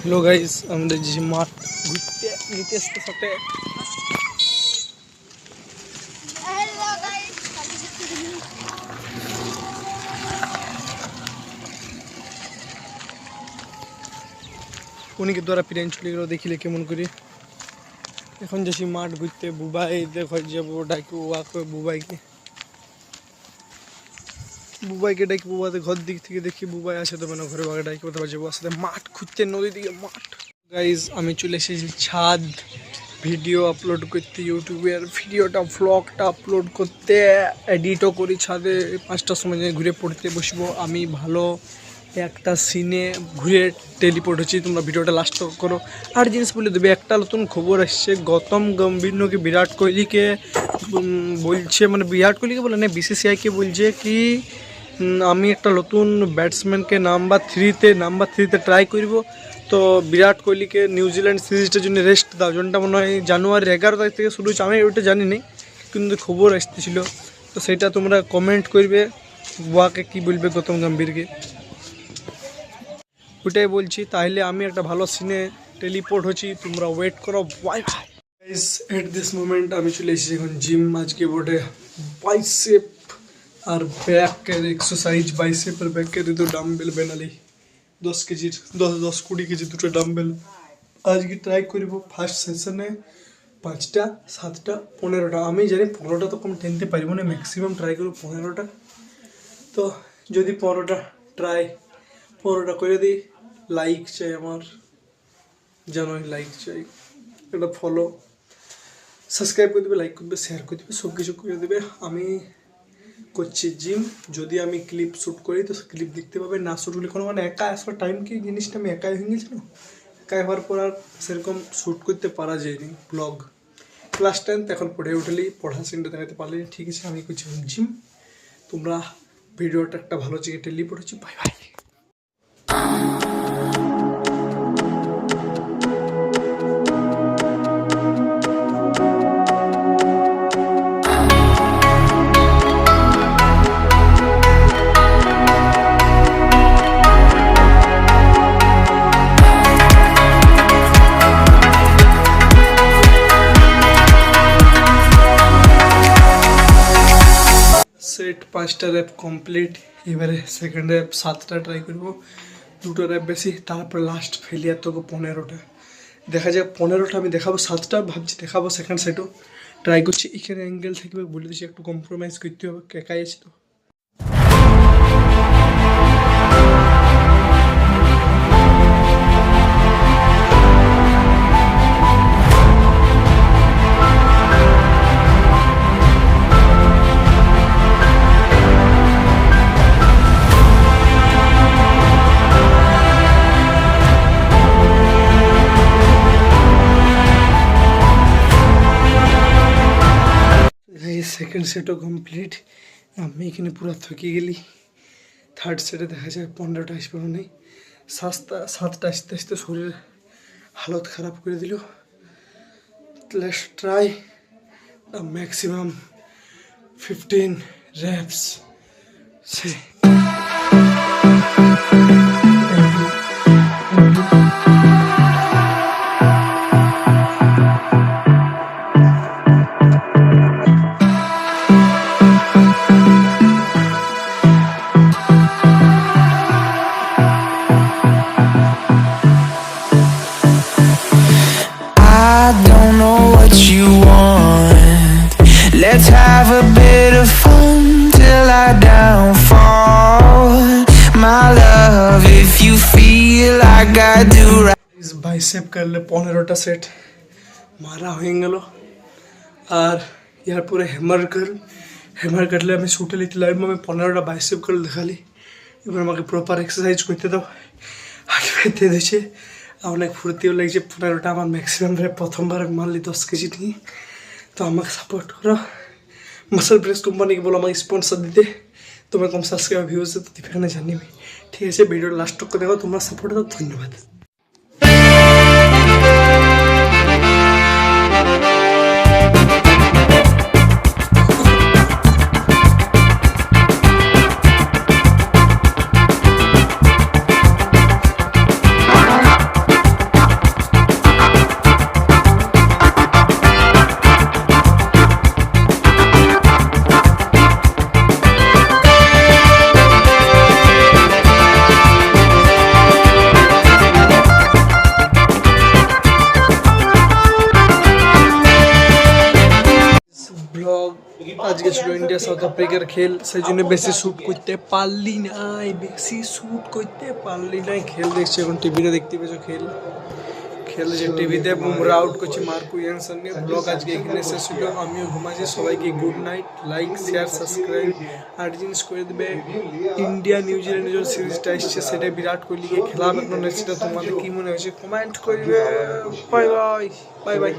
Hello guys, আমাদের যে মাঠ ঘুরতে নিতে আসতে সাথে উনিকে দ্বারা পিরাইন চলে গেল দেখিলে কেমন করি। এখন যাচ্ছি মাঠ ঘুরতে, বুবাই দেখ যাবো ডাকি ওয়াকে বুবাইকে ডাকি বুবাতে ঘর দিক থেকে দেখি বুবাই আসে তো মানে ঘরে বাগে ডাকি কোথাও যাবো আসলে মাঠ খুঁজতে নদী দিকে মাঠ। গাইজ আমি চলে এসেছি ছাদ ভিডিও আপলোড করতে, ইউটিউবের ভিডিওটা ব্লগটা আপলোড করতে, এডিটও করি ছাদে। 5টার সময় ঘুরে পড়তে বসবো আমি। ভালো একটা সিনে ঘুরে টেলিপোর্ট হচ্ছি, তোমরা ভিডিওটা লাস্ট করো। আর জিনিস বলে দেবে, একটা নতুন খবর আসছে, গৌতম গম্ভীর নাকি বিরাট কোহলিকে বলছে, মানে বিরাট কোহলিকে বলে না, বিসিসিআইকে বলছে কি আমি একটা নতুন ব্যাটসম্যানকে নাম্বার থ্রিতে ট্রাই করব। তো বিরাট কোহলিকে নিউজিল্যান্ড সিরিজটার জন্য রেস্ট দাও, যেটা মনে হয় জানুয়ারির 11 তারিখ থেকে শুরু হচ্ছে। আমি ওইটা জানি নি, কিন্তু খবর আসতেছিল। তো সেটা তোমরা কমেন্ট করবে, ওয়াকে কি বলবে গৌতম গম্ভীরকে, ওটাই বলছি। তাহলে আমি একটা ভালো সিনে টেলিপোর্ট হচ্ছি, তোমরা ওয়েট করো। Bye bye guys, at this moment আমি চলে এসেছি এখন জিম। আজকে বোর্ডে বাইসেপ আর ব্যাকের এক্সারসাইজ, বাইসেপ আর ব্যাকের দুটো ডাম্বেল বানালি 10 কেজির 10-20 কেজি দুটো ডাম্বেল আজকে ট্রাই করব। ফার্স্ট সেশনে 5টা 7টা 15টা, আমি জানি 15টা তো কম টেনতে পারবো না, ম্যাক্সিমাম ট্রাই করবো 15টা। তো যদি 15টা করে দিই, লাইক চাই আমার, জানোই লাইক চাই, একটা ফলো সাবস্ক্রাইব করে দেবে, লাইক করবে, শেয়ার করে দেবে, সব কিছু করে দেবে। আমি করছি জিম, যদি আমি ক্লিপ শ্যুট করি তো ক্লিপ দেখতে পাবে, না শ্যুট হলে কোনো মানে একা আসার টাইম কি জিনিসটা আমি একাই হয়ে গেছি না, একাই হওয়ার পর আর সেরকম শ্যুট করতে পারা যায়নি ব্লগ। ক্লাস 10 এখন পড়ে উঠলি, পড়া সিনটা দেখাতে পারলে ঠিক আছে। আমি করছি জিম, তোমরা ভিডিওটা একটা ভালো জায়গায় টেলিপোর্ট হচ্ছে। Bye bye. সেট 5টা র্যাপ কমপ্লিট, এবারে সেকেন্ড র্যাপ 7টা ট্রাই করবো, 2টো র্যাপ বেশি, তারপর লাস্ট ফেলিয়ার তো 15টা। দেখা যাক 15টা আমি দেখাবো, 7টা ভাবছি দেখাবো। সেকেন্ড সেটও ট্রাই করছি। এখানে অ্যাঙ্গেল থাকবে বলে দিচ্ছি, একটু কম্প্রোমাইজ করতে হবে, একাই আছে তো। সেকেন্ড সেটও কমপ্লিট, আমি এখানে পুরো থকে গেলি। থার্ড সেটে দেখা যায় 15টা আসবে নেই, 7টা আসতে আসতে শরীর হালত খারাপ করে দিল। Let's try maximum 15 reps. Let's have a bit of fun till I downfall. My love, if you feel like I do right. Bicep করলে 15টা সেট মারা হয়ে গেল। আর ইয়ার পরে হ্যামার কাটলে আমি শুটে লিতে লাইভ আমি 15টা বাইসেপ করে দেখালি। এবার আমাকে প্রপার এক্সারসাইজ করতে দাও। আগে পেতে দিয়েছে, অনেক ফুর্তিও লাগছে। 15টা আমার ম্যাক্সিমাম প্রথমবার আমি মারলি 10 কেজি নিয়ে। তো আমাকে সাপোর্ট করো, মাসল প্রেস কোম্পানিকে বলো আমাকে স্পন্সর দিতে। তোমরা কম সাবস্ক্রাইব ভিউজ তো দিবে না জানি আমি, ঠিক আছে। ভিডিওর লাস্ট টক দেখো, তোমরা সাপোর্ট দাও, ধন্যবাদ। সাউথ আফ্রিকার খেল, সেই জন্য বেশি শ্যুট করতে পারলি নাই, খেল দেখছি এখন টিভিতে দেখতে পেয়েছো খেল যে টিভিতে বুমরা আউট করছে মার্কো ইয়ানসন নিয়ে। ব্লগ আজকে এখানে শেষ হলো, আমিও ঘুমাচ্ছি। সবাইকে good night, like share subscribe আর জিনিস করে দেবে। ইন্ডিয়া নিউজিল্যান্ডের যে সিরিজটা এসছে সেটা বিরাট কোহলিকে খেলাবে না, সেটা তোমাদের কি মনে হয়েছে কমেন্ট করবে। Bye bye.